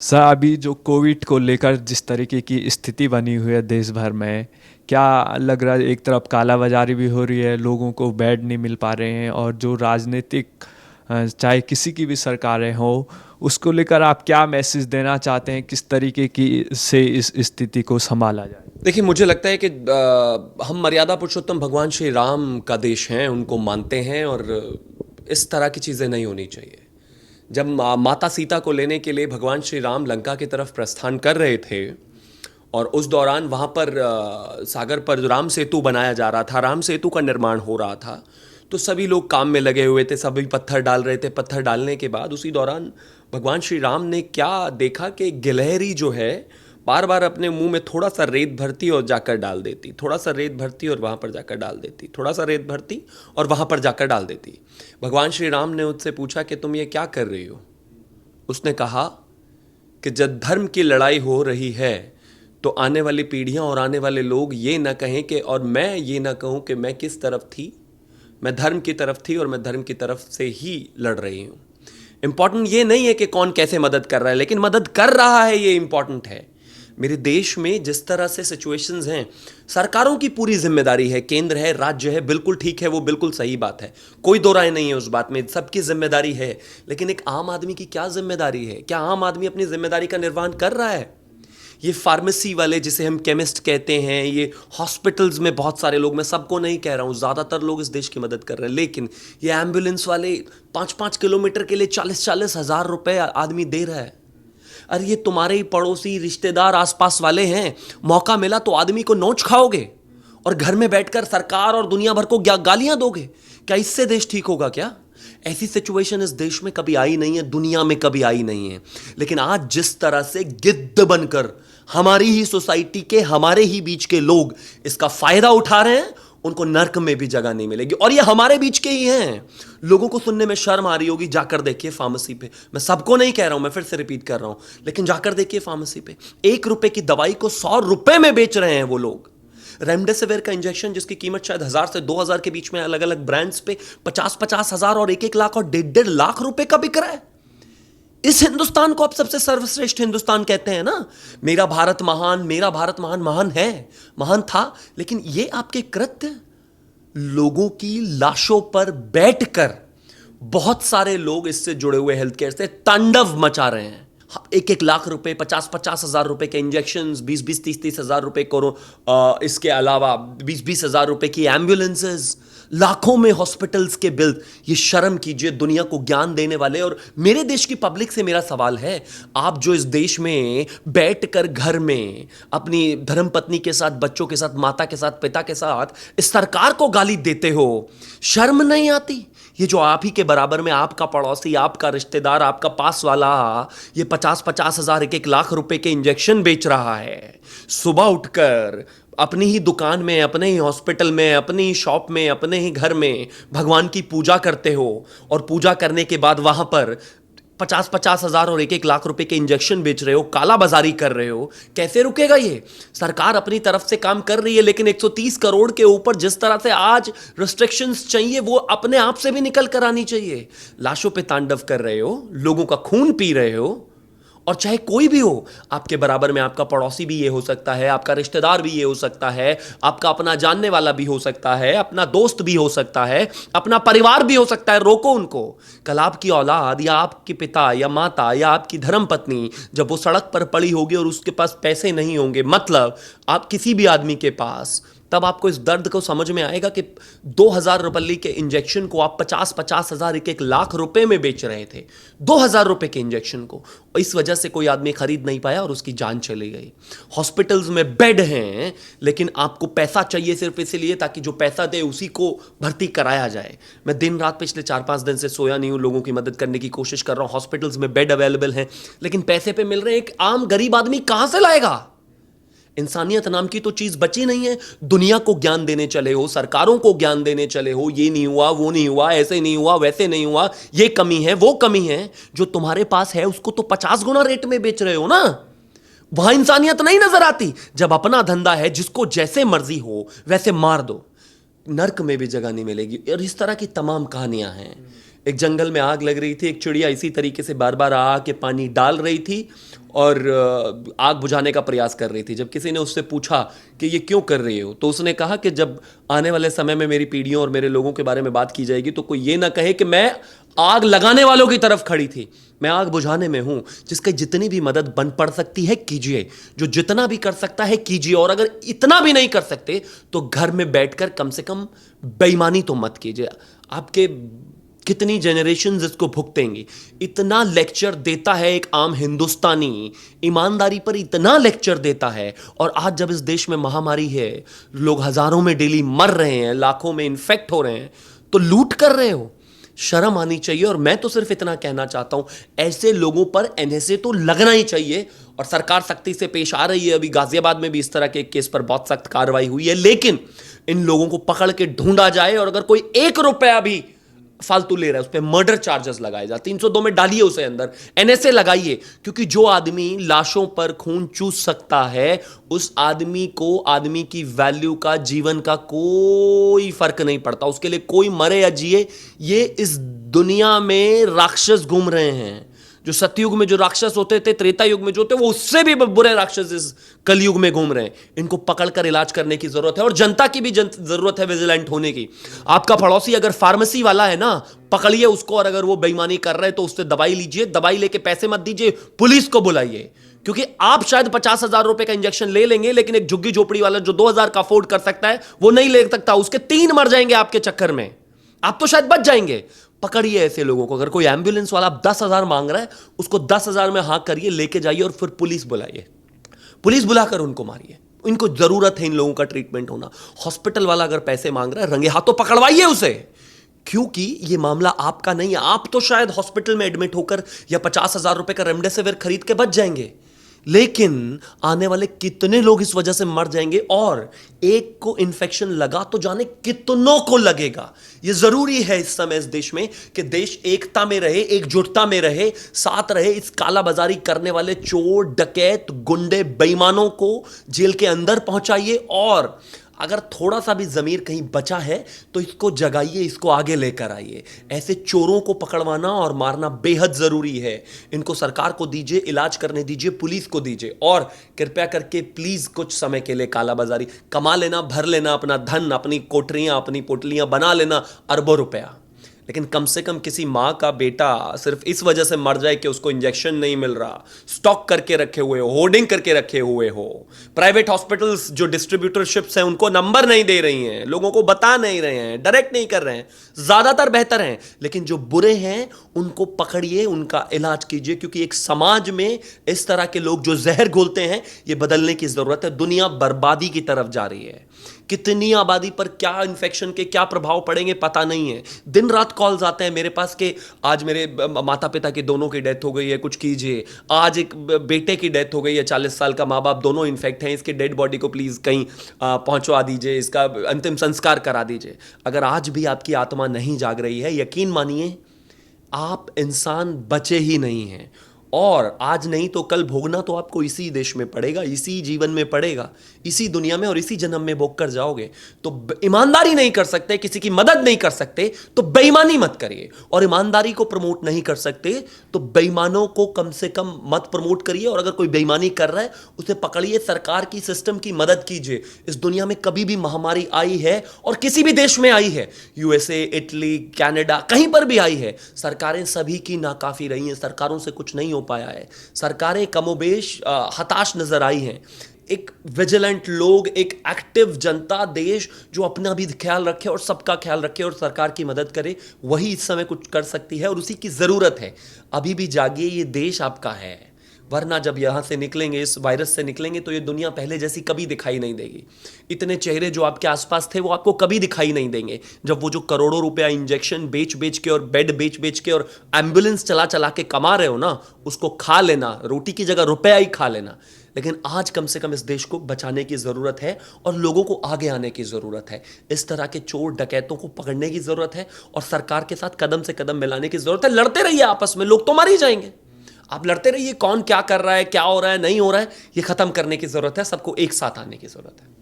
Sir, अभी जो Covid को लेकर जिस तरीके की स्थिति बनी हुई है देश भर में, क्या लग रहा है? एक तरफ कालाबाजारी भी हो रही है, लोगों को बेड नहीं मिल पा रहे हैं, और जो राजनीतिक चाहे किसी की भी सरकारें हो, उसको लेकर आप क्या मैसेज देना चाहते हैं? किस तरीके की से इस स्थिति को संभाला जाए? देखिए, मुझे लगता है कि हम मर्यादा पुरुषोत्तम भगवान श्री राम का देश हैं, उनको मानते हैं और इस तरह की चीज़ें नहीं होनी चाहिए। जब माता सीता को लेने के लिए भगवान श्री राम लंका की तरफ प्रस्थान कर रहे थे और उस दौरान वहाँ पर सागर पर जो राम सेतु बनाया जा रहा था, राम सेतु का निर्माण हो रहा था, तो सभी लोग काम में लगे हुए थे, सभी पत्थर डाल रहे थे। पत्थर डालने के बाद उसी दौरान भगवान श्री राम ने क्या देखा कि गिलहरी जो है बार बार अपने मुंह में थोड़ा सा रेत भरती और जाकर डाल देती, थोड़ा सा रेत भरती और वहाँ पर जाकर डाल देती, थोड़ा सा रेत भरती और वहाँ पर जाकर डाल देती। भगवान श्री राम ने उससे पूछा कि तुम ये क्या कर रही हो? उसने कहा कि जब धर्म की लड़ाई हो रही है तो आने वाली पीढ़ियां और आने वाले लोग ये ना कहें कि, और मैं ये ना कहूं कि मैं किस तरफ थी। मैं धर्म की तरफ थी और मैं धर्म की तरफ से ही लड़ रही हूं। इंपॉर्टेंट ये नहीं है कि कौन कैसे मदद कर रहा है, लेकिन मदद कर रहा है ये इंपॉर्टेंट है। मेरे देश में जिस तरह से सिचुएशंस हैं, सरकारों की पूरी जिम्मेदारी है, केंद्र है, राज्य है, बिल्कुल ठीक है, वो बिल्कुल सही बात है, कोई दो राय नहीं है उस बात में, सबकी जिम्मेदारी है। लेकिन एक आम आदमी की क्या जिम्मेदारी है? क्या आम आदमी अपनी जिम्मेदारी का निर्वहन कर रहा है? ये फार्मेसी वाले, जिसे हम केमिस्ट कहते हैं, ये हॉस्पिटल्स में बहुत सारे लोग, मैं सबको नहीं कह रहा हूँ, ज़्यादातर लोग इस देश की मदद कर रहे हैं, लेकिन ये एम्बुलेंस वाले 5-5 किलोमीटर के लिए 40-40 हज़ार रुपए आदमी दे रहा है। अरे ये तुम्हारे ही पड़ोसी रिश्तेदार आसपास वाले हैं, मौका मिला तो आदमी को नोच खाओगे और घर में बैठकर सरकार और दुनिया भर को गालियां दोगे? क्या इससे देश ठीक होगा क्या? ऐसी सिचुएशन इस देश में कभी आई नहीं है, दुनिया में कभी आई नहीं है। लेकिन आज जिस तरह से गिद्ध बनकर हमारी ही सोसाइटी के, हमारे ही बीच के लोग इसका फायदा उठा रहे हैं, उनको नर्क में भी जगह नहीं मिलेगी। और ये हमारे बीच के ही हैं। लोगों को सुनने में शर्म आ रही होगी, जाकर देखिए फार्मेसी पे, मैं सबको नहीं कह रहा हूं, मैं फिर से रिपीट कर रहा हूं, लेकिन जाकर देखिए फार्मेसी पे 1 रुपए की दवाई को 100 रुपए में बेच रहे हैं वो लोग। रेमडेसिविर का इंजेक्शन जिसकी कीमत शायद 1,000 से 2,000 के बीच में अलग अलग ब्रांड्स पे 50-50 हजार और 1-1 लाख और 1.5-1.5 लाख रुपए का बिक रहा है। इस हिंदुस्तान को आप सबसे सर्वश्रेष्ठ हिंदुस्तान कहते हैं ना? मेरा भारत महान, मेरा भारत महान, महान है, महान था, लेकिन ये आपके कृत्य लोगों की लाशों पर बैठकर बहुत सारे लोग इससे जुड़े हुए हेल्थ केयर से तांडव मचा रहे हैं। 1-1 लाख रुपए, 50-50 हजार रुपए के इंजेक्शन, 20-20, 30-30 हजार रुपए करो, इसके अलावा 20-20 हजार रुपए की एम्बुलेंसेज, लाखों में हॉस्पिटल्स के बिल। ये शर्म कीजिए दुनिया को ज्ञान देने वाले। और मेरे देश की पब्लिक से मेरा सवाल है, आप जो इस देश में बैठकर घर में अपनी धर्मपत्नी के साथ, बच्चों के साथ, माता के साथ, पिता के साथ इस सरकार को गाली देते हो, शर्म नहीं आती? ये जो आप ही के बराबर में आपका पड़ोसी, आपका रिश्तेदार, आपका पास वाला ये 50-50 हजार, 1-1 लाख रुपए के इंजेक्शन बेच रहा है, सुबह उठकर अपनी ही दुकान में, अपने ही हॉस्पिटल में, अपनी ही शॉप में, अपने ही घर में भगवान की पूजा करते हो, और पूजा करने के बाद वहां पर 50-50 हजार और 1-1 लाख रुपए के इंजेक्शन बेच रहे हो, काला बाजारी कर रहे हो। कैसे रुकेगा ये? सरकार अपनी तरफ से काम कर रही है, लेकिन 130 करोड़ के ऊपर जिस तरह से आज रिस्ट्रिक्शंस चाहिए, वो अपने आप से भी निकल कर आनी चाहिए। लाशों पे तांडव कर रहे हो, लोगों का खून पी रहे हो, और चाहे कोई भी हो, आपके बराबर में आपका पड़ोसी भी ये हो सकता है, आपका रिश्तेदार भी ये हो सकता है, आपका अपना जानने वाला भी हो सकता है, अपना दोस्त भी हो सकता है, अपना परिवार भी हो सकता है। रोको उनको। कल आपकी औलाद या आपके पिता या माता या आपकी धर्मपत्नी जब वो सड़क पर पड़ी होगी और उसके पास पैसे नहीं होंगे, मतलब आप किसी भी आदमी के पास, तब आपको इस दर्द को समझ में आएगा कि 2,000 रुपये के इंजेक्शन को आप 50-50 हजार, 1-1 लाख रुपए में बेच रहे थे। 2,000 रुपए के इंजेक्शन को इस वजह से कोई आदमी खरीद नहीं पाया और उसकी जान चली गई। हॉस्पिटल्स में बेड हैं, लेकिन आपको पैसा चाहिए सिर्फ इसलिए ताकि जो पैसा दे उसी को भर्ती कराया जाए। मैं दिन रात पिछले 4-5 दिन से सोया नहीं हूं, लोगों की मदद करने की कोशिश कर रहा हूं। हॉस्पिटल्स में बेड अवेलेबल हैं, लेकिन पैसे पे मिल रहे हैं। एक आम गरीब आदमी कहां से लाएगा? इंसानियत नाम की तो चीज बची नहीं है। दुनिया को ज्ञान देने चले हो, सरकारों को ज्ञान देने चले हो, ये नहीं हुआ, वो नहीं हुआ, ऐसे नहीं हुआ, वैसे नहीं हुआ, ये कमी है, वो कमी है। जो तुम्हारे पास है उसको तो 50 गुना रेट में बेच रहे हो ना। वहां इंसानियत नहीं नजर आती। जब अपना धंधा है, जिसको जैसे मर्जी हो वैसे मार दो, नर्क में भी जगह नहीं मिलेगी। और इस तरह की तमाम कहानियां हैं। एक जंगल में आग लग रही थी, एक चिड़िया इसी तरीके से बार बार आ के पानी डाल रही थी और आग बुझाने का प्रयास कर रही थी। जब किसी ने उससे पूछा कि ये क्यों कर रही हो, तो उसने कहा कि जब आने वाले समय में मेरी पीढ़ियों और मेरे लोगों के बारे में बात की जाएगी तो कोई ये ना कहे कि मैं आग लगाने वालों की तरफ खड़ी थी, मैं आग बुझाने में हूं। जिसकी जितनी भी मदद बन पड़ सकती है कीजिए, जो जितना भी कर सकता है कीजिए, और अगर इतना भी नहीं कर सकते तो घर में बैठकर कम से कम बेईमानी तो मत कीजिए। आपके कितनी जनरेशंस इसको भुगतेंगी। इतना लेक्चर देता है एक आम हिंदुस्तानी, ईमानदारी पर इतना लेक्चर देता है, और आज जब इस देश में महामारी है, लोग हजारों में डेली मर रहे हैं, लाखों में इन्फेक्ट हो रहे हैं, तो लूट कर रहे हो। शर्म आनी चाहिए। और मैं तो सिर्फ इतना कहना चाहता हूं, ऐसे लोगों पर एनएसए तो लगना ही चाहिए, और सरकार सख्ती से पेश आ रही है। अभी गाजियाबाद में भी इस तरह के केस पर बहुत सख्त कार्रवाई हुई है, लेकिन इन लोगों को पकड़ के ढूंढा जाए, और अगर कोई 1 रुपया भी फालतू ले रहा है उस पर मर्डर चार्जेस लगाए जाए, 302 में डालिए उसे अंदर, एनएसए लगाइए। क्योंकि जो आदमी लाशों पर खून चूस सकता है, उस आदमी को आदमी की वैल्यू का, जीवन का कोई फर्क नहीं पड़ता। उसके लिए कोई मरे या जिए, ये इस दुनिया में राक्षस घूम रहे हैं। जो सतयुग में जो राक्षस होते थे, त्रेता युग में जो थे, वो उससे भी बुरे राक्षस इस कलयुग में घूम रहे हैं। इनको पकड़कर इलाज करने की जरूरत है, और जनता की भी जरूरत है विजिलेंट होने की। आपका पड़ोसी अगर फार्मेसी वाला है ना, पकड़िए उसको, और अगर वो बेईमानी कर रहा है तो उससे दवाई लीजिए, दवाई लेके पैसे मत दीजिए, पुलिस को बुलाइए। क्योंकि आप शायद 50,000 रुपए का इंजेक्शन ले लेंगे, लेकिन एक झुग्गी झोपड़ी वाला जो 2,000 का अफोर्ड कर सकता है, वो नहीं ले सकता। उसके 3 मर जाएंगे आपके चक्कर में, आप तो शायद बच जाएंगे। पकड़िए ऐसे लोगों को। अगर कोई एम्बुलेंस वाला 10,000 मांग रहा है, उसको 10,000 में हाँ करिए, लेके जाइए, और फिर पुलिस बुलाइए। पुलिस बुलाकर उनको मारिए। इनको जरूरत है इन लोगों का ट्रीटमेंट होना। हॉस्पिटल वाला अगर पैसे मांग रहा है, रंगे हाथों पकड़वाइए उसे, क्योंकि ये मामला आपका नहीं है। आप तो शायद हॉस्पिटल में एडमिट होकर या 50,000 रुपए का रेमडेसिविर खरीद के बच जाएंगे, लेकिन आने वाले कितने लोग इस वजह से मर जाएंगे, और एक को इन्फेक्शन लगा तो जाने कितनों को लगेगा। यह जरूरी है इस समय इस देश में कि देश एकता में रहे, एकजुटता में रहे, साथ रहे। इस कालाबाजारी करने वाले चोर, डकैत, गुंडे, बेईमानों को जेल के अंदर पहुंचाइए, और अगर थोड़ा सा भी ज़मीर कहीं बचा है तो इसको जगाइए, इसको आगे लेकर आइए। ऐसे चोरों को पकड़वाना और मारना बेहद ज़रूरी है। इनको सरकार को दीजिए, इलाज करने दीजिए, पुलिस को दीजिए, और कृपया करके प्लीज़ कुछ समय के लिए कालाबाजारी कमा लेना, भर लेना अपना धन, अपनी कोठरियाँ, अपनी पोटलियाँ बना लेना अरबों रुपया, लेकिन कम से कम किसी माँ का बेटा सिर्फ इस वजह से मर जाए कि उसको इंजेक्शन नहीं मिल रहा, स्टॉक करके रखे हुए हो, होर्डिंग करके रखे हुए हो। प्राइवेट हॉस्पिटल्स जो डिस्ट्रीब्यूटरशिप्स हैं उनको नंबर नहीं दे रही हैं, लोगों को बता नहीं रहे हैं, डायरेक्ट नहीं कर रहे हैं। ज़्यादातर बेहतर हैं, लेकिन जो बुरे हैं उनको पकड़िए, उनका इलाज कीजिए। क्योंकि एक समाज में इस तरह के लोग जो जहर घोलते हैं, ये बदलने की ज़रूरत है। दुनिया बर्बादी की तरफ जा रही है। कितनी आबादी पर क्या इन्फेक्शन के क्या प्रभाव पड़ेंगे पता नहीं है। दिन रात कॉल्स आते हैं मेरे पास कि आज मेरे माता पिता की दोनों की डेथ हो गई है, कुछ कीजिए। आज एक बेटे की डेथ हो गई है, 40 साल का, माँ बाप दोनों इन्फेक्ट हैं, इसके डेड बॉडी को प्लीज़ कहीं पहुंचवा दीजिए, इसका अंतिम संस्कार करा दीजिए। अगर आज भी आपकी आत्मा नहीं जाग रही है, यकीन मानिए आप इंसान बचे ही नहीं हैं। और आज नहीं तो कल भोगना तो आपको इसी देश में पड़ेगा, इसी जीवन में पड़ेगा, इसी दुनिया में, और इसी जन्म में भोग कर जाओगे। तो ईमानदारी नहीं कर सकते, किसी की मदद नहीं कर सकते, तो बेईमानी मत करिए। और ईमानदारी को प्रमोट नहीं कर सकते तो बेईमानों को कम से कम मत प्रमोट करिए। और अगर कोई बेईमानी कर रहा है उसे पकड़िए, सरकार की, सिस्टम की मदद कीजिए। इस दुनिया में कभी भी महामारी आई है, और किसी भी देश में आई है, यूएसए, इटली, कनाडा, कहीं पर भी आई है, सरकारें सभी की नाकाफी रही हैं, सरकारों से कुछ नहीं हो पाया है। सरकारें कमोबेश हताश नजर आई हैं। एक विजिलेंट लोग, एक एक्टिव जनता, देश जो अपना भी ख्याल रखे और सबका ख्याल रखे और सरकार की मदद करे, वही इस समय कुछ कर सकती है, और उसी की जरूरत है। अभी भी जागिए, ये देश आपका है, वरना जब यहां से निकलेंगे, इस वायरस से निकलेंगे, तो ये दुनिया पहले जैसी कभी दिखाई नहीं देगी। इतने चेहरे जो आपके आसपास थे वो आपको कभी दिखाई नहीं देंगे, जब वो जो करोड़ों रुपया इंजेक्शन बेच बेच के और बेड बेच बेच के और एम्बुलेंस चला चला के कमा रहे हो ना, उसको खा लेना, रोटी की जगह रुपया ही खा लेना। लेकिन आज कम से कम इस देश को बचाने की जरूरत है, और लोगों को आगे आने की जरूरत है। इस तरह के चोर डकैतों को पकड़ने की जरूरत है, और सरकार के साथ कदम से कदम मिलाने की जरूरत है। लड़ते रहिए आपस में, लोग तो मर ही जाएंगे। आप लड़ते रहिए, कौन क्या कर रहा है, क्या हो रहा है, नहीं हो रहा है, ये खत्म करने की जरूरत है। सबको एक साथ आने की जरूरत है।